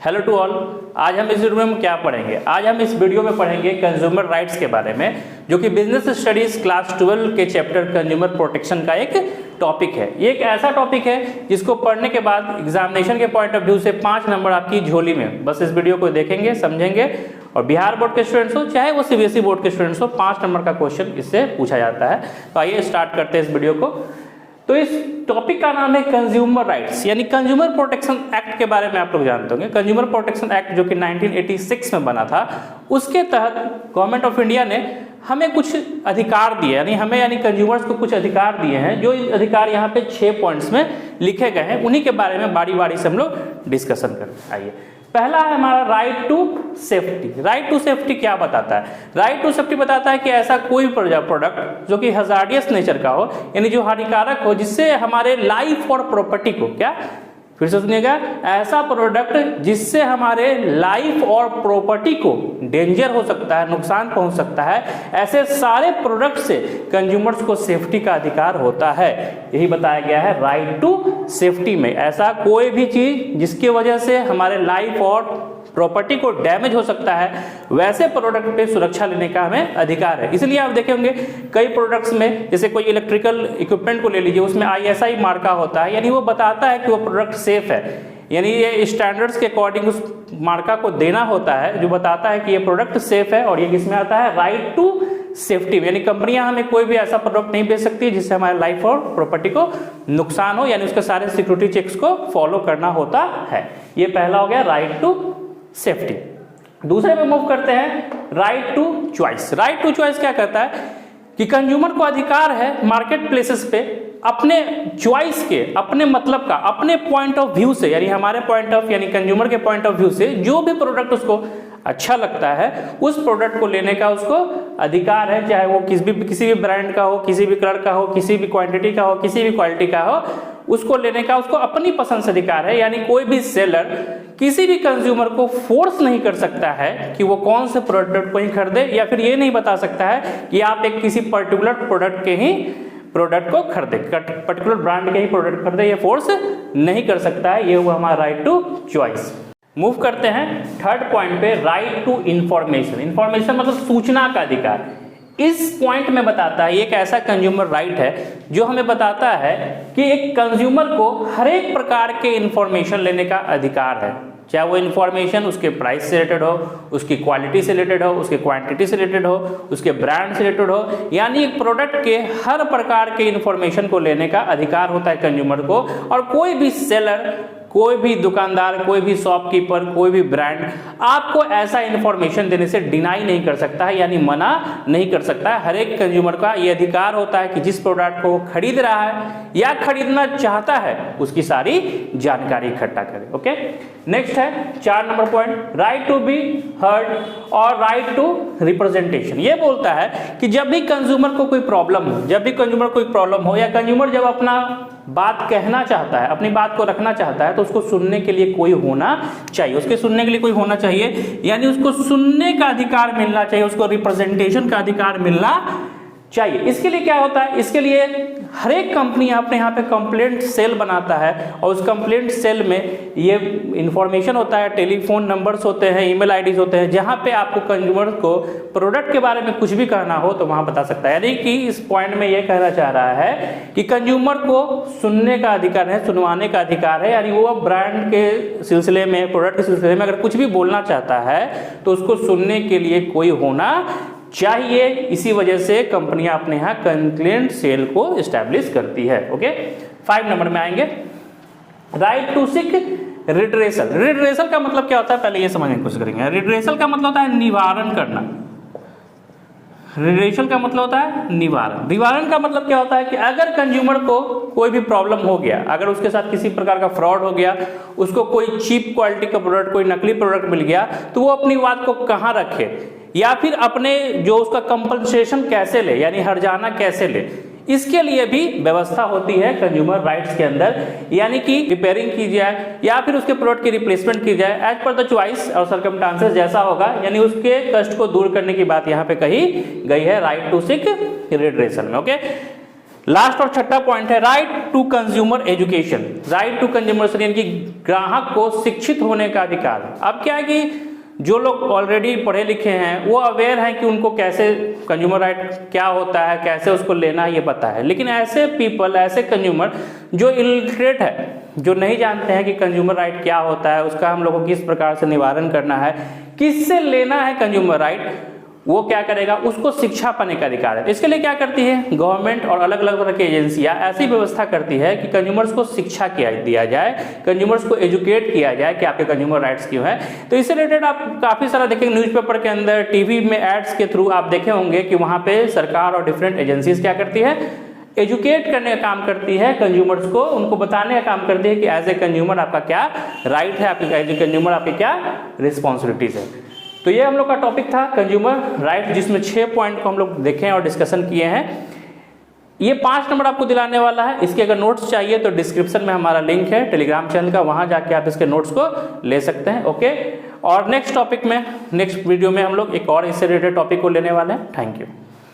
Hello to all. आज हम इस वीडियो में क्या पढ़ेंगे? आज हम इस वीडियो में पढ़ेंगे कंज्यूमर राइट्स के बारे में, जो कि बिजनेस स्टडीज क्लास 12 के चैप्टर कंज्यूमर प्रोटेक्शन का एक टॉपिक है। ये एक ऐसा टॉपिक है जिसको पढ़ने के बाद एग्जामिनेशन के पॉइंट ऑफ व्यू से 5 नंबर आपकी झोली में। बस इस वीडियो को देखेंगे, समझेंगे, और बिहार बोर्ड के स्टूडेंट्स हो चाहे वो सीबीएसई बोर्ड के स्टूडेंट्स हो, 5 नंबर का क्वेश्चन इससे पूछा जाता है। तो आइए स्टार्ट करते हैं इस वीडियो को। तो इस टॉपिक का नाम है कंज्यूमर राइट्स, यानी कंज्यूमर प्रोटेक्शन एक्ट के बारे में आप लोग जानते होंगे। कंज्यूमर प्रोटेक्शन एक्ट जो कि 1986 में बना था, उसके तहत गवर्नमेंट ऑफ इंडिया ने हमें कुछ अधिकार दिए, यानी कंज्यूमर्स को कुछ अधिकार दिए हैं। जो अधिकार यहाँ पे 6 पॉइंट्स में लिखे गए हैं, उन्हीं के बारे में बारी बारी से हम लोग डिस्कशन करें। आइए, पहला है हमारा right to safety. Right to safety क्या बताता है? राइट टू सेफ्टी बताता है कि ऐसा कोई प्रोडक्ट जो कि हजार्डियस नेचर का हो, यानी जो हानिकारक हो, जिससे हमारे लाइफ और प्रॉपर्टी को, क्या फिर से सुनिएगा, ऐसा प्रोडक्ट जिससे हमारे लाइफ और प्रॉपर्टी को डेंजर हो सकता है, नुकसान पहुंच सकता है, ऐसे सारे प्रोडक्ट से कंज्यूमर्स को सेफ्टी का अधिकार होता है। यही बताया गया है राइट टू सेफ्टी में। ऐसा कोई भी चीज जिसकी वजह से हमारे लाइफ और प्रॉपर्टी को डैमेज हो सकता है, वैसे प्रोडक्ट पे सुरक्षा लेने का हमें अधिकार है। इसलिए आप देखे होंगे कई प्रोडक्ट्स में, जैसे कोई इलेक्ट्रिकल इक्विपमेंट को ले लीजिए, उसमें ISI मार्का होता है, यानी वो बताता है कि वो प्रोडक्ट सेफ है। यानी ये स्टैंडर्ड्स के अकॉर्डिंग उस मार्का को देना होता है, जो बताता है कि ये प्रोडक्ट सेफ है। और ये किसमें आता है? राइट टू सेफ्टी में। यानी कंपनियां हमें कोई भी ऐसा प्रोडक्ट नहीं बेच सकती जिससे हमारे लाइफ और प्रॉपर्टी को नुकसान हो, यानी उसके सारे सिक्योरिटी चेक्स को फॉलो करना होता है। ये पहला हो गया राइट टू सेफ्टी। दूसरे पे मूव करते हैं right to choice. Right to choice क्या कहता है कि कंज्यूमर को अधिकार है मार्केट प्लेसेस पे अपने चॉइस के, अपने मतलब का, अपने पॉइंट ऑफ व्यू से, यानी हमारे पॉइंट ऑफ, यानी कंज्यूमर के पॉइंट ऑफ व्यू से जो भी प्रोडक्ट उसको अच्छा लगता है, उस प्रोडक्ट को लेने का उसको अधिकार है। चाहे वो किसी भी ब्रांड का हो, किसी भी कलर का हो, किसी भी क्वांटिटी का हो, किसी भी क्वालिटी का हो, उसको लेने का उसको अपनी पसंद से अधिकार है। यानी कोई भी सेलर किसी भी कंज्यूमर को फोर्स नहीं कर सकता है कि वो कौन से प्रोडक्ट को ही खरीदे, या फिर ये नहीं बता सकता है कि आप एक किसी पर्टिकुलर प्रोडक्ट के ही प्रोडक्ट को खरीदे, पर्टिकुलर ब्रांड के ही प्रोडक्ट खरीदे, ये फोर्स नहीं कर सकता है। ये हुआ हमारा राइट टू चॉइस। मूव करते हैं थर्ड पॉइंट पे, राइट टू इंफॉर्मेशन। इंफॉर्मेशन मतलब सूचना का अधिकार। इस पॉइंट में बताता है, एक ऐसा कंज्यूमर राइट है जो हमें बताता है कि एक कंज्यूमर को हर एक प्रकार के इंफॉर्मेशन लेने का अधिकार है। चाहे वो इन्फॉर्मेशन उसके प्राइस से रिलेटेड हो, उसकी क्वालिटी से रिलेटेड हो, उसके क्वांटिटी से रिलेटेड हो, उसके ब्रांड से रिलेटेड हो, यानी एक प्रोडक्ट के हर प्रकार के इन्फॉर्मेशन को लेने का अधिकार होता है कंज्यूमर को। और कोई भी सेलर, कोई भी दुकानदार, कोई भी शॉपकीपर, कोई भी ब्रांड आपको ऐसा इंफॉर्मेशन देने से डिनाई नहीं कर सकता है, यानी मना नहीं कर सकता है। हर एक कंज्यूमर का ये अधिकार होता है कि जिस प्रोडक्ट को वो खरीद रहा है या खरीदना चाहता है, उसकी सारी जानकारी इकट्ठा करे। ओके, नेक्स्ट है 4 number point, right to be heard और राइट टू रिप्रेजेंटेशन। ये बोलता है कि जब भी कंज्यूमर को कोई प्रॉब्लम हो, या कंज्यूमर जब अपना बात कहना चाहता है, अपनी बात को रखना चाहता है, तो उसको सुनने के लिए कोई होना चाहिए, यानी उसको सुनने का अधिकार मिलना चाहिए, उसको रिप्रेजेंटेशन का अधिकार मिलना चाहिए। इसके लिए क्या होता है? इसके लिए हर एक कंपनी अपने यहाँ पे कंप्लेंट सेल बनाता है, और उस कंप्लेंट सेल में ये इंफॉर्मेशन होता है, टेलीफोन नंबर्स होते हैं, ईमेल आईडीज होते हैं, जहाँ पे आपको कंज्यूमर को प्रोडक्ट के बारे में कुछ भी कहना हो तो वहाँ बता सकता है। यानी कि इस पॉइंट में ये कहना चाह रहा है कि कंज्यूमर को सुनने का अधिकार है, सुनवाने का अधिकार है। यानी वो ब्रांड के सिलसिले में, प्रोडक्ट के सिलसिले में अगर कुछ भी बोलना चाहता है तो उसको सुनने के लिए कोई होना चाहिए। इसी वजह से कंपनियां अपने यहाँ कंप्लेंट सेल को एस्टैब्लिश करती है। ओके, 5 नंबर में आएंगे, right to seek redressal. Redressal का मतलब क्या होता है, पहले ये समझने की कोशिश करेंगे। रिड्रेसल का मतलब होता है निवारण करना। रिड्रेसल का मतलब होता है निवारण। निवारण का मतलब क्या होता है कि अगर कंज्यूमर को कोई भी प्रॉब्लम हो गया, अगर उसके साथ किसी प्रकार का फ्रॉड हो गया, उसको कोई चीप क्वालिटी का प्रोडक्ट, कोई नकली प्रोडक्ट मिल गया, तो वो अपनी बात को कहाँ रखे, या फिर अपने जो उसका कंपनसेशन कैसे ले, यानी हर्जाना कैसे ले, इसके लिए भी व्यवस्था होती है कंज्यूमर राइट्स के अंदर। यानी कि रिपेयरिंग की जाए या फिर उसके प्रोडक्ट की रिप्लेसमेंट की जाए एज पर द चॉइस और सर्कमस्टांसेस जैसा होगा, यानी उसके कष्ट को दूर करने की बात यहाँ पे कही गई है राइट टू सीक रिड्रेसल में। ओके, लास्ट और छठा पॉइंट है right to consumer education. Right to consumer यानी कि ग्राहक को शिक्षित होने का अधिकार है। अब क्या है कि जो लोग ऑलरेडी पढ़े लिखे हैं वो अवेयर हैं कि उनको कैसे कंज्यूमर राइट क्या होता है, कैसे उसको लेना है, ये पता है। लेकिन ऐसे पीपल, ऐसे कंज्यूमर जो इलिटरेट है, जो नहीं जानते हैं कि कंज्यूमर राइट क्या होता है, उसका हम लोगों को किस प्रकार से निवारण करना है, किससे लेना है कंज्यूमर राइट, वो क्या करेगा, उसको शिक्षा पाने का अधिकार है। इसके लिए क्या करती है गवर्नमेंट और अलग अलग तरह की एजेंसियां ऐसी व्यवस्था करती है कि कंज्यूमर्स को शिक्षा दिया जाए, कंज्यूमर्स को एजुकेट किया जाए कि आपके कंज्यूमर राइट्स क्यों हैं। तो इससे रिलेटेड आप काफी सारा देखेंगे न्यूज़पेपर के अंदर, टीवी में एड्स के थ्रू आप देखे होंगे कि वहां पे सरकार और डिफरेंट एजेंसीज क्या करती है, एजुकेट करने का काम करती है कंज्यूमर्स को, उनको बताने का काम करती है कि एज ए कंज्यूमर आपका क्या राइट है, आपके एज ए कंज्यूमर आपकी क्या रिस्पॉन्सिबिलिटीज है। तो ये हम लोग का टॉपिक था कंज्यूमर राइट, जिसमें 6 पॉइंट को हम लोग देखे और डिस्कशन किए हैं। ये 5 नंबर आपको दिलाने वाला है। इसके अगर नोट्स चाहिए तो डिस्क्रिप्शन में हमारा लिंक है टेलीग्राम चैनल का, वहां जाके आप इसके नोट्स को ले सकते हैं। ओके, और नेक्स्ट टॉपिक में, नेक्स्ट वीडियो में हम लोग एक और इससे रिलेटेड टॉपिक को लेने वाले हैं। Thank you.